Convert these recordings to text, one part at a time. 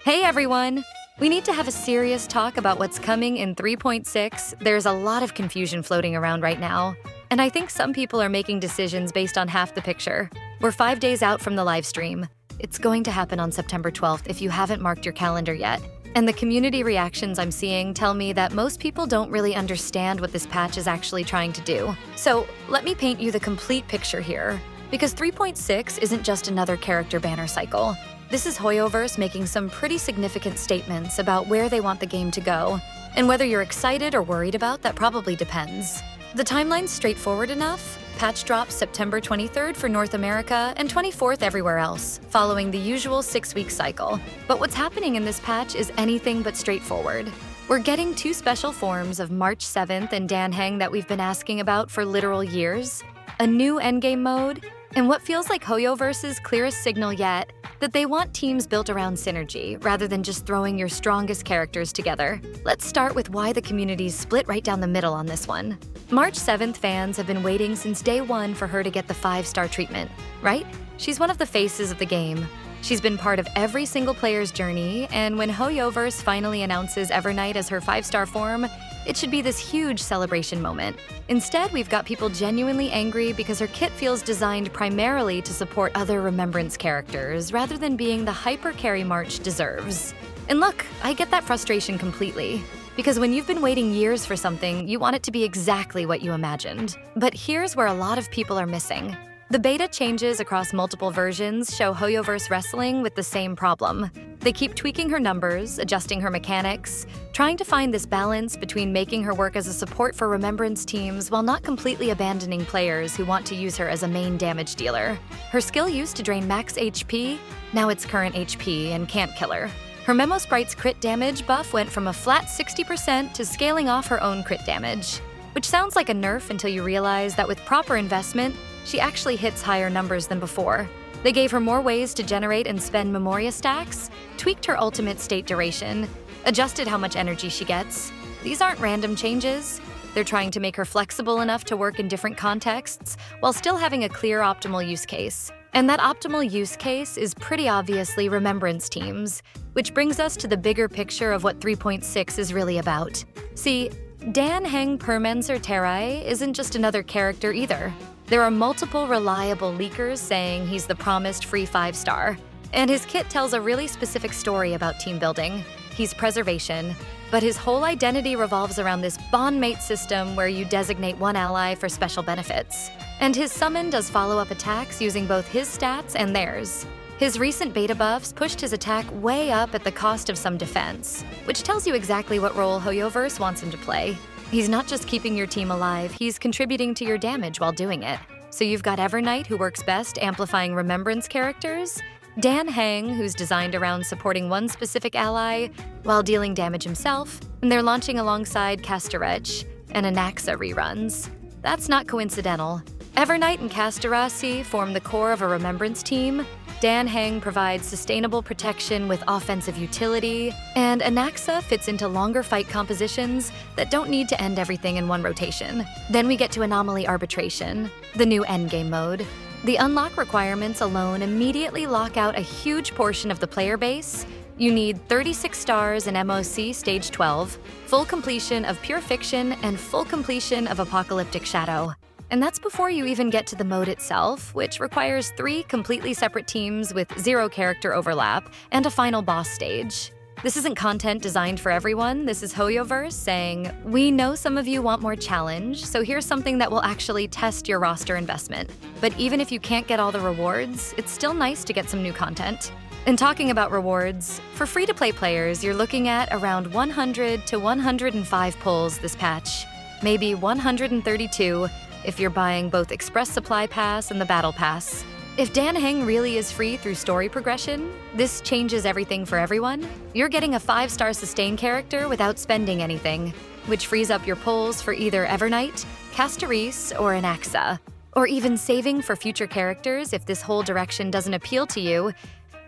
Hey everyone! We need to have a serious talk about what's coming in 3.6. There's a lot of confusion floating around right now, and I think some people are making decisions based on half the picture. We're 5 days out from the live stream. It's going to happen on September 12th if you haven't marked your calendar yet. And the community reactions I'm seeing tell me that most people don't really understand what this patch is actually trying to do. So let me paint you the complete picture here. Because 3.6 isn't just another character banner cycle. This is HoYoverse making some pretty significant statements about where they want the game to go. And whether you're excited or worried about that probably depends. The timeline's straightforward enough. Patch drops September 23rd for North America and 24th everywhere else, following the usual 6-week cycle. But what's happening in this patch is anything but straightforward. We're getting 2 special forms of March 7th and Dan Heng that we've been asking about for literal years, a new endgame mode, and what feels like HoYoverse's clearest signal yet, that they want teams built around synergy rather than just throwing your strongest characters together. Let's start with why the community's split right down the middle on this one. March 7th fans have been waiting since day 1 for her to get the 5-star treatment, right? She's one of the faces of the game. She's been part of every single player's journey, and when HoYoverse finally announces Evernight as her 5-star form, it should be this huge celebration moment. Instead, we've got people genuinely angry because her kit feels designed primarily to support other Remembrance characters rather than being the hyper-carry March deserves. And look, I get that frustration completely. Because when you've been waiting years for something, you want it to be exactly what you imagined. But here's where a lot of people are missing. The beta changes across multiple versions show HoYoverse wrestling with the same problem. They keep tweaking her numbers, adjusting her mechanics, trying to find this balance between making her work as a support for Remembrance teams while not completely abandoning players who want to use her as a main damage dealer. Her skill used to drain max HP, now it's current HP and can't kill her. Her Memo Sprite's crit damage buff went from a flat 60% to scaling off her own crit damage, which sounds like a nerf until you realize that with proper investment, she actually hits higher numbers than before. They gave her more ways to generate and spend Memoria stacks, tweaked her ultimate state duration, adjusted how much energy she gets. These aren't random changes. They're trying to make her flexible enough to work in different contexts while still having a clear optimal use case. And that optimal use case is pretty obviously Remembrance teams, which brings us to the bigger picture of what 3.6 is really about. See, Dan Heng Permenser Terai isn't just another character either. There are multiple reliable leakers saying he's the promised free 5-star. And his kit tells a really specific story about team building. He's preservation, but his whole identity revolves around this bondmate system where you designate one ally for special benefits. And his summon does follow-up attacks using both his stats and theirs. His recent beta buffs pushed his attack way up at the cost of some defense, which tells you exactly what role HoYoverse wants him to play. He's not just keeping your team alive, he's contributing to your damage while doing it. So you've got Evernight, who works best amplifying Remembrance characters, Dan Heng, who's designed around supporting one specific ally while dealing damage himself, and they're launching alongside Castorech and Anaxa reruns. That's not coincidental. Evernight and Castorech form the core of a Remembrance team. Dan Heng provides sustainable protection with offensive utility, and Anaxa fits into longer fight compositions that don't need to end everything in one rotation. Then we get to Anomaly Arbitration, the new endgame mode. The unlock requirements alone immediately lock out a huge portion of the player base. You need 36 stars in MOC Stage 12, full completion of Pure Fiction, and full completion of Apocalyptic Shadow. And that's before you even get to the mode itself, which requires 3 completely separate teams with 0 character overlap and a final boss stage. This isn't content designed for everyone. This is HoYoverse saying, we know some of you want more challenge, so here's something that will actually test your roster investment. But even if you can't get all the rewards, it's still nice to get some new content. And talking about rewards, for free-to-play players, you're looking at around 100 to 105 pulls this patch, maybe 132 if you're buying both Express Supply Pass and the Battle Pass. If Dan Heng really is free through story progression, this changes everything for everyone. You're getting a 5-star sustain character without spending anything, which frees up your pulls for either Evernight, Castorech, or Anaxa. Or even saving for future characters if this whole direction doesn't appeal to you.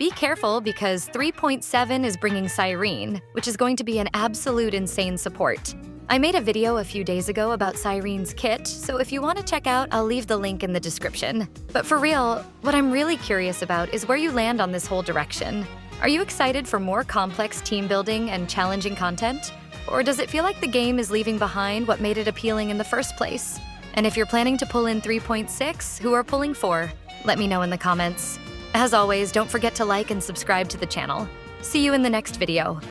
Be careful because 3.7 is bringing Cyrene, which is going to be an absolute insane support. I made a video a few days ago about Cyrene's kit, so if you want to check out, I'll leave the link in the description. But for real, what I'm really curious about is where you land on this whole direction. Are you excited for more complex team building and challenging content? Or does it feel like the game is leaving behind what made it appealing in the first place? And if you're planning to pull in 3.6, who are pulling 4? Let me know in the comments. As always, don't forget to like and subscribe to the channel. See you in the next video.